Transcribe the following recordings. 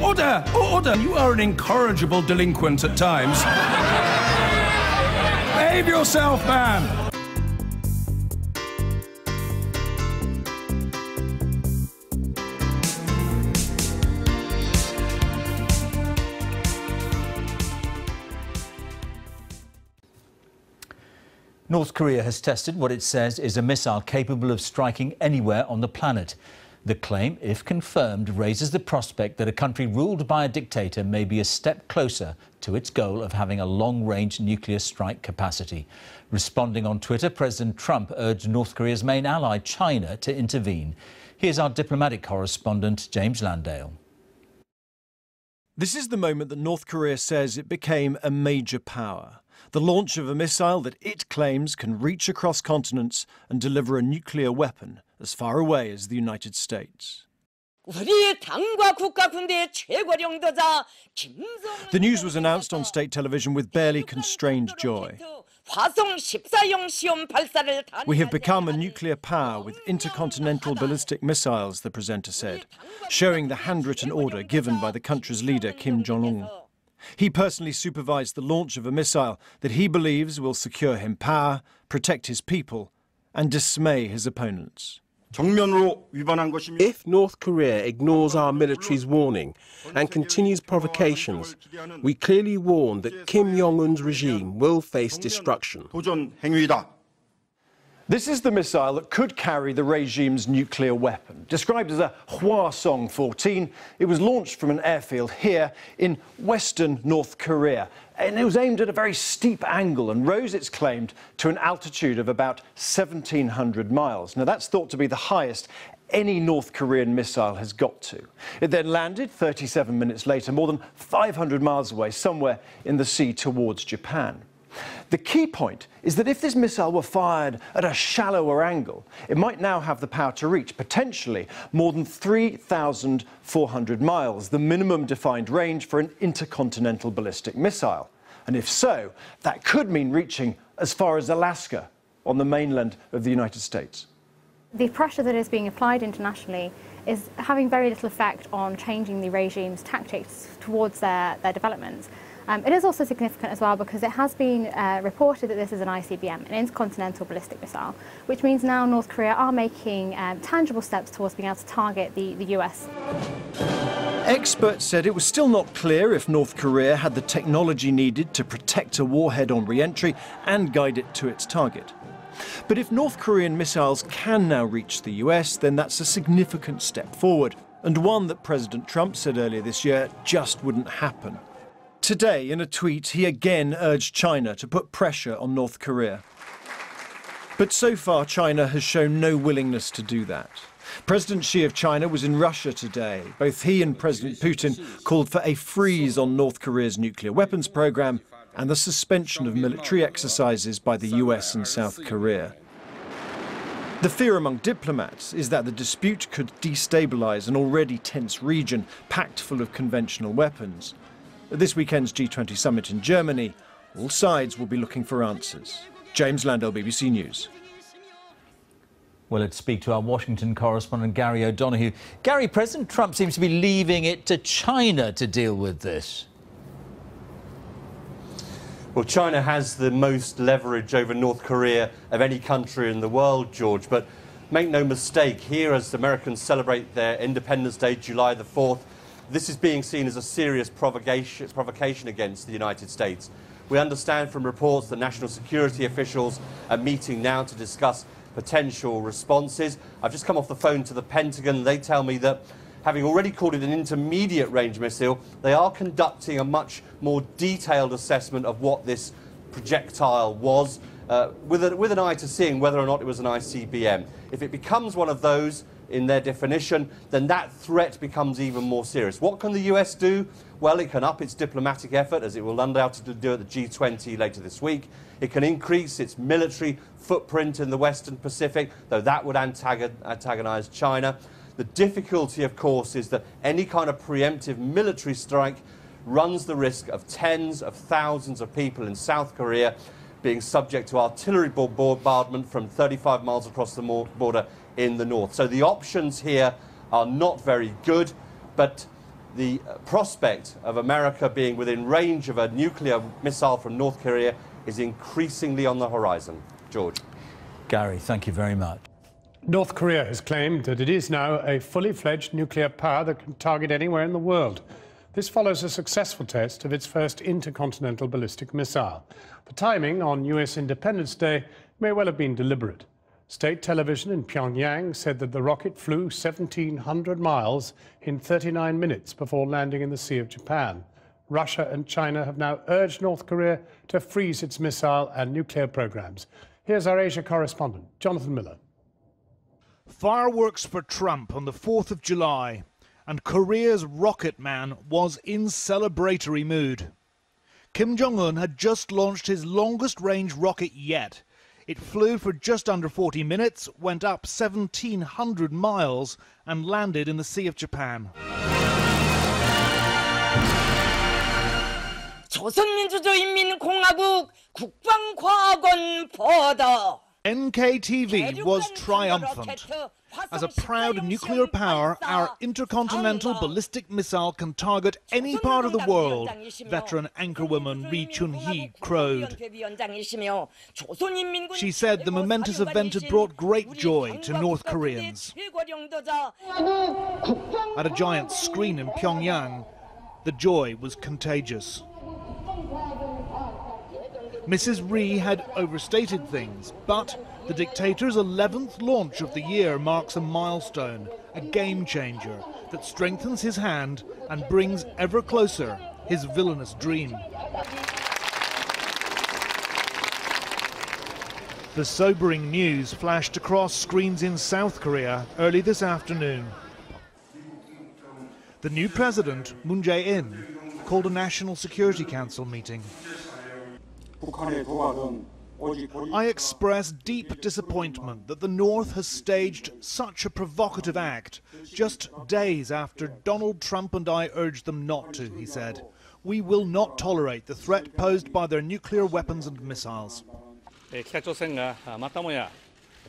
Order! Order! You are an incorrigible delinquent at times. Behave yourself, man! North Korea has tested what it says is a missile capable of striking anywhere on the planet. The claim, if confirmed, raises the prospect that a country ruled by a dictator may be a step closer to its goal of having a long-range nuclear strike capacity. Responding on Twitter, President Trump urged North Korea's main ally, China, to intervene. Here's our diplomatic correspondent, James Landale. This is the moment that North Korea says it became a major power. The launch of a missile that it claims can reach across continents and deliver a nuclear weapon as far away as the United States. The news was announced on state television with barely constrained joy. We have become a nuclear power with intercontinental ballistic missiles, the presenter said, showing the handwritten order given by the country's leader, Kim Jong-un. He personally supervised the launch of a missile that he believes will secure him power, protect his people, and dismay his opponents. If North Korea ignores our military's warning and continues provocations, we clearly warn that Kim Jong-un's regime will face destruction. This is the missile that could carry the regime's nuclear weapon. Described as a Hwasong-14, it was launched from an airfield here in western North Korea. And it was aimed at a very steep angle and rose, it's claimed, to an altitude of about 1,700 miles. Now, that's thought to be the highest any North Korean missile has got to. It then landed 37 minutes later, more than 500 miles away, somewhere in the sea towards Japan. The key point is that if this missile were fired at a shallower angle, it might now have the power to reach potentially more than 3,400 miles, the minimum defined range for an intercontinental ballistic missile. And if so, that could mean reaching as far as Alaska on the mainland of the United States. The pressure that is being applied internationally is having very little effect on changing the regime's tactics towards their development. It is also significant as well because it has been reported that this is an ICBM, an intercontinental ballistic missile, which means now North Korea are making tangible steps towards being able to target the US. Experts said it was still not clear if North Korea had the technology needed to protect a warhead on re-entry and guide it to its target. But if North Korean missiles can now reach the US, then that's a significant step forward, and one that President Trump said earlier this year just wouldn't happen. Today, in a tweet, he again urged China to put pressure on North Korea. But so far, China has shown no willingness to do that. President Xi of China was in Russia today. Both he and President Putin called for a freeze on North Korea's nuclear weapons program and the suspension of military exercises by the US and South Korea. The fear among diplomats is that the dispute could destabilize an already tense region packed full of conventional weapons. At this weekend's G20 summit in Germany, all sides will be looking for answers. James Landale, BBC News. Well, let's speak to our Washington correspondent, Gary O'Donoghue. Gary, President Trump seems to be leaving it to China to deal with this. Well, China has the most leverage over North Korea of any country in the world, George. But make no mistake, here as Americans celebrate their Independence Day, July the 4th, this is being seen as a serious provocation against the United States. We understand from reports that national security officials are meeting now to discuss potential responses. I've just come off the phone to the Pentagon. They tell me that, having already called it an intermediate-range missile, they are conducting a much more detailed assessment of what this projectile was, with an eye to seeing whether or not it was an ICBM. If it becomes one of those, in their definition, then that threat becomes even more serious. What can the US do? Well, it can up its diplomatic effort, as it will undoubtedly do at the G20 later this week. It can increase its military footprint in the Western Pacific, though that would antagonize China. The difficulty, of course, is that any kind of preemptive military strike runs the risk of tens of thousands of people in South Korea being subject to artillery bombardment from 35 miles across the border in the north. So the options here are not very good, but the prospect of America being within range of a nuclear missile from North Korea is increasingly on the horizon. George. Gary, thank you very much. North Korea has claimed that it is now a fully fledged nuclear power that can target anywhere in the world. This follows a successful test of its first intercontinental ballistic missile. The timing on US Independence Day may well have been deliberate. State television in Pyongyang said that the rocket flew 1,700 miles in 39 minutes before landing in the Sea of Japan. Russia and China have now urged North Korea to freeze its missile and nuclear programs. Here's our Asia correspondent, Jonathan Miller. Fireworks for Trump on the 4th of July, and Korea's rocket man was in celebratory mood. Kim Jong-un had just launched his longest-range rocket yet. It flew for just under 40 minutes, went up 1,700 miles, and landed in the Sea of Japan. 조선민주주의인민공화국 국방과학원 보도. NKTV was triumphant. As a proud nuclear power, our intercontinental ballistic missile can target any part of the world, veteran anchorwoman Ri Chun-hee crowed. She said the momentous event had brought great joy to North Koreans. At a giant screen in Pyongyang, the joy was contagious. Mrs. Ri had overstated things, but the dictator's 11th launch of the year marks a milestone, a game-changer that strengthens his hand and brings ever closer his villainous dream. The sobering news flashed across screens in South Korea early this afternoon. The new president, Moon Jae-in, called a National Security Council meeting. I express deep disappointment that the North has staged such a provocative act just days after Donald Trump and I urged them not to, he said. We will not tolerate the threat posed by their nuclear weapons and missiles.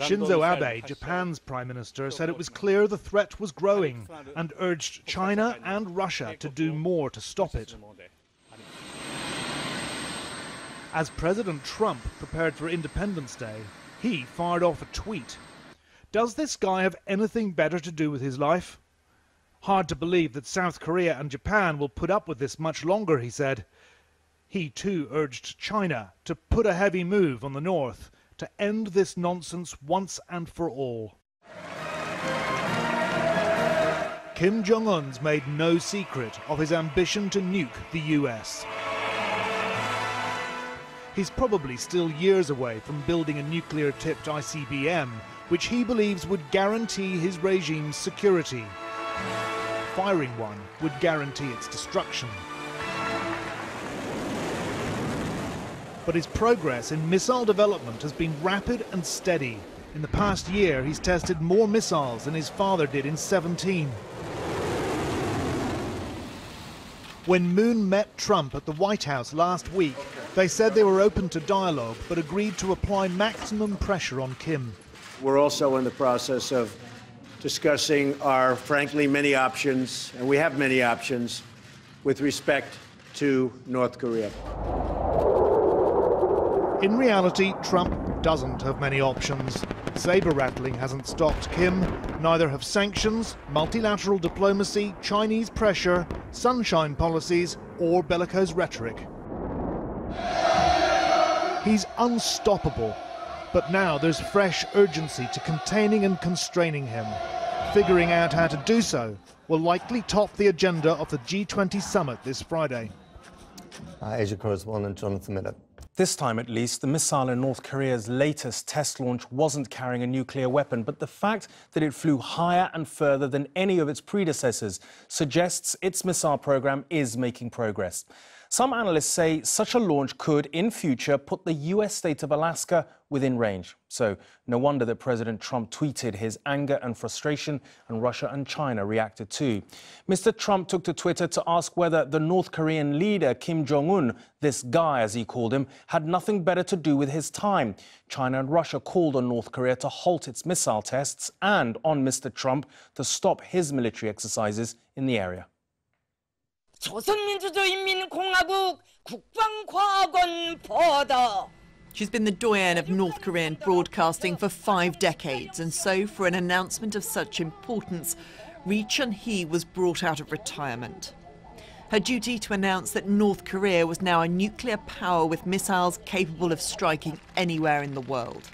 Shinzo Abe, Japan's Prime Minister, said it was clear the threat was growing and urged China and Russia to do more to stop it. As President Trump prepared for Independence Day, he fired off a tweet. Does this guy have anything better to do with his life? Hard to believe that South Korea and Japan will put up with this much longer, he said. He too urged China to put a heavy move on the North to end this nonsense once and for all. Kim Jong-un's made no secret of his ambition to nuke the US. He's probably still years away from building a nuclear-tipped ICBM, which he believes would guarantee his regime's security. Firing one would guarantee its destruction. But his progress in missile development has been rapid and steady. In the past year, he's tested more missiles than his father did in 17. When Moon met Trump at the White House last week, they said they were open to dialogue, but agreed to apply maximum pressure on Kim. We're also in the process of discussing our, frankly, many options, and we have many options, with respect to North Korea. In reality, Trump doesn't have many options. Saber-rattling hasn't stopped Kim. Neither have sanctions, multilateral diplomacy, Chinese pressure, sunshine policies, or bellicose rhetoric. He's unstoppable, but now there's fresh urgency to containing and constraining him. Figuring out how to do so will likely top the agenda of the G20 summit this Friday. Asia correspondent Jonathan Miller. This time, at least, the missile in North Korea's latest test launch wasn't carrying a nuclear weapon, but the fact that it flew higher and further than any of its predecessors suggests its missile program is making progress. Some analysts say such a launch could, in future, put the US state of Alaska within range. So no wonder that President Trump tweeted his anger and frustration, and Russia and China reacted too. Mr. Trump took to Twitter to ask whether the North Korean leader, Kim Jong-un, this guy as he called him, had nothing better to do with his time. China and Russia called on North Korea to halt its missile tests and on Mr. Trump to stop his military exercises in the area. 조선민주주의인민공화국 국방과학원 보도. She's been the doyenne of North Korean broadcasting for 5 decades, and so for an announcement of such importance, Ri Chun-hee was brought out of retirement. Her duty to announce that North Korea was now a nuclear power with missiles capable of striking anywhere in the world.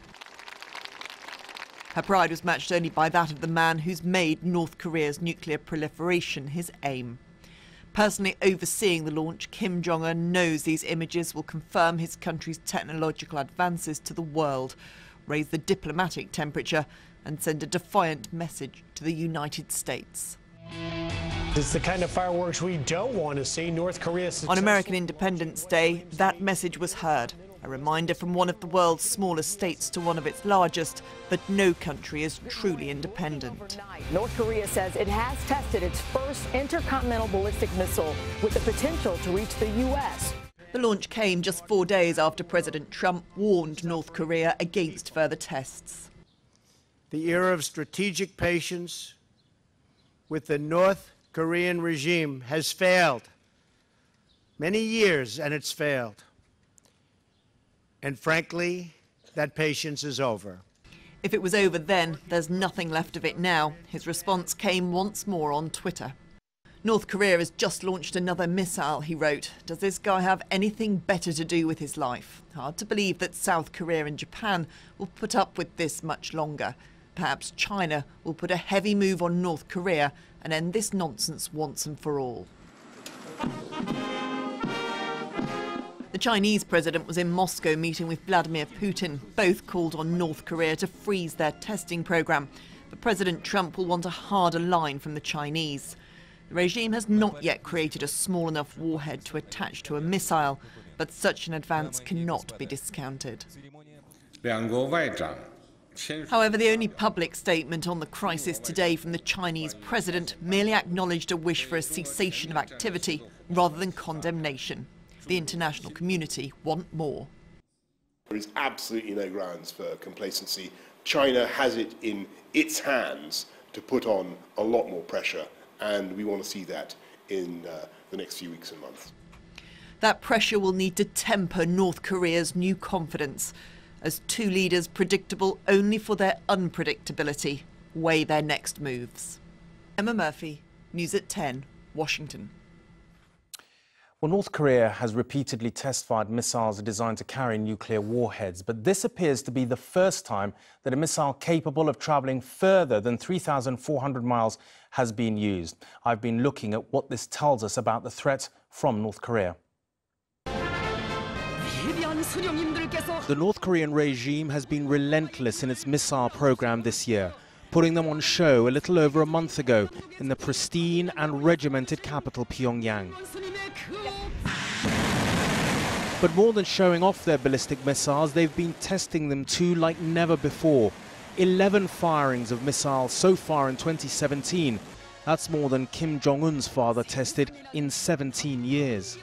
Her pride was matched only by that of the man who's made North Korea's nuclear proliferation his aim. Personally overseeing the launch, Kim Jong-un knows these images will confirm his country's technological advances to the world, raise the diplomatic temperature and send a defiant message to the United States. It's the kind of fireworks we don't want to see. North Korea. On American Independence Day, that message was heard. A reminder from one of the world's smallest states to one of its largest that no country is truly independent. North Korea says it has tested its first intercontinental ballistic missile with the potential to reach the U.S. The launch came just 4 days after President Trump warned North Korea against further tests. The era of strategic patience with the North Korean regime has failed. Many years and it's failed. And frankly, that patience is over. If it was over then, there's nothing left of it now. His response came once more on Twitter. North Korea has just launched another missile, he wrote. Does this guy have anything better to do with his life? Hard to believe that South Korea and Japan will put up with this much longer. Perhaps China will put a heavy move on North Korea and end this nonsense once and for all. The Chinese president was in Moscow meeting with Vladimir Putin. Both called on North Korea to freeze their testing program. But President Trump will want a harder line from the Chinese. The regime has not yet created a small enough warhead to attach to a missile, but such an advance cannot be discounted. However, the only public statement on the crisis today from the Chinese president merely acknowledged a wish for a cessation of activity rather than condemnation. The international community want more. There is absolutely no grounds for complacency. China has it in its hands to put on a lot more pressure, and we want to see that in the next few weeks and months. That pressure will need to temper North Korea's new confidence, as two leaders predictable only for their unpredictability weigh their next moves. Emma Murphy, News at 10, Washington. Well, North Korea has repeatedly test-fired missiles designed to carry nuclear warheads, but this appears to be the first time that a missile capable of travelling further than 3,400 miles has been used. I've been looking at what this tells us about the threat from North Korea. The North Korean regime has been relentless in its missile program this year, putting them on show a little over a month ago in the pristine and regimented capital, Pyongyang. But more than showing off their ballistic missiles, they've been testing them too like never before. 11 firings of missiles so far in 2017. That's more than Kim Jong-un's father tested in 17 years.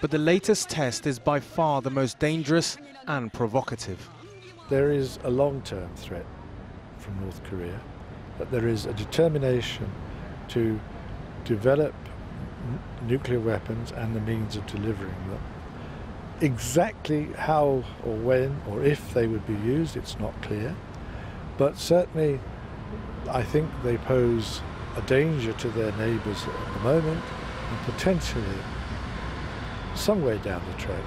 But the latest test is by far the most dangerous and provocative. There is a long-term threat from North Korea, but there is a determination to develop nuclear weapons and the means of delivering them. Exactly how or when or if they would be used, it's not clear, but certainly I think they pose a danger to their neighbours at the moment and potentially somewhere down the track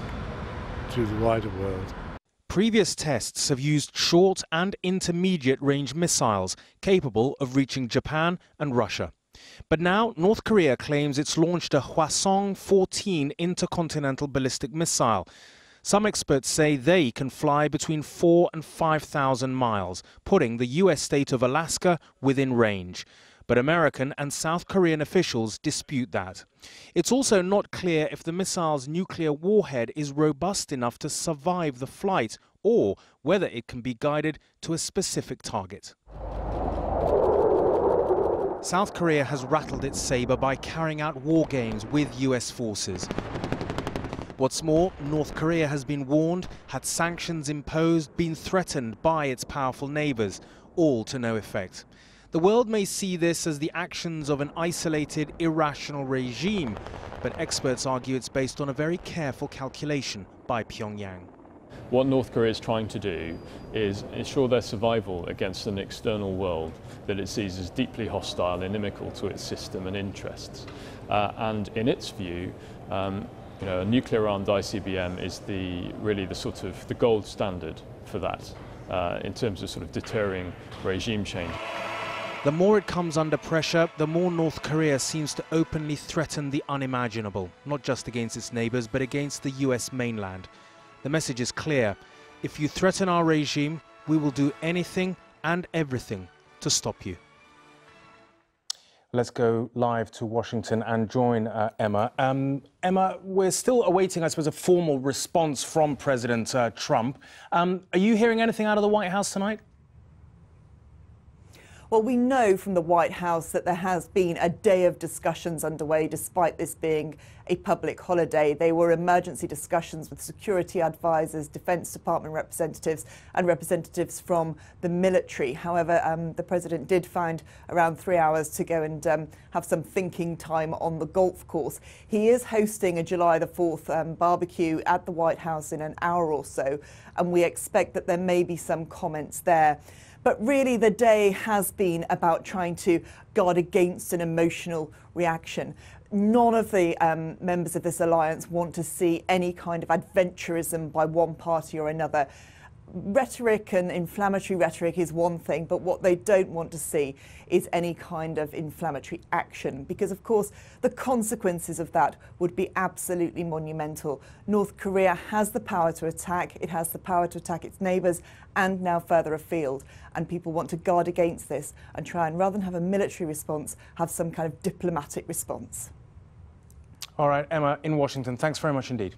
to the wider world. Previous tests have used short and intermediate range missiles capable of reaching Japan and Russia. But now North Korea claims it's launched a Hwasong-14 intercontinental ballistic missile. Some experts say they can fly between 4,000 and 5,000 miles, putting the US state of Alaska within range. But American and South Korean officials dispute that. It's also not clear if the missile's nuclear warhead is robust enough to survive the flight or whether it can be guided to a specific target. South Korea has rattled its sabre by carrying out war games with US forces. What's more, North Korea has been warned, had sanctions imposed, been threatened by its powerful neighbours, all to no effect. The world may see this as the actions of an isolated, irrational regime, but experts argue it's based on a very careful calculation by Pyongyang. What North Korea is trying to do is ensure their survival against an external world that it sees as deeply hostile and inimical to its system and interests. And in its view, a nuclear-armed ICBM is really the gold standard for that in terms of sort of deterring regime change. The more it comes under pressure, the more North Korea seems to openly threaten the unimaginable, not just against its neighbors, but against the US mainland. The message is clear. If you threaten our regime, we will do anything and everything to stop you. Let's go live to Washington and join Emma. Emma, we're still awaiting, I suppose, a formal response from President Trump. Are you hearing anything out of the White House tonight? Well, we know from the White House that there has been a day of discussions underway, despite this being a public holiday. They were emergency discussions with security advisors, Defense Department representatives and representatives from the military. However, the president did find around 3 hours to go and have some thinking time on the golf course. He is hosting a July the 4th barbecue at the White House in an hour or so, and we expect that there may be some comments there. But really, the day has been about trying to guard against an emotional reaction. None of the members of this alliance want to see any kind of adventurism by one party or another. Rhetoric and inflammatory rhetoric is one thing, but what they don't want to see is any kind of inflammatory action, because of course the consequences of that would be absolutely monumental. North Korea has the power to attack, it has the power to attack its neighbours and now further afield, and people want to guard against this and try and, rather than have a military response, have some kind of diplomatic response. All right, Emma in Washington, thanks very much indeed.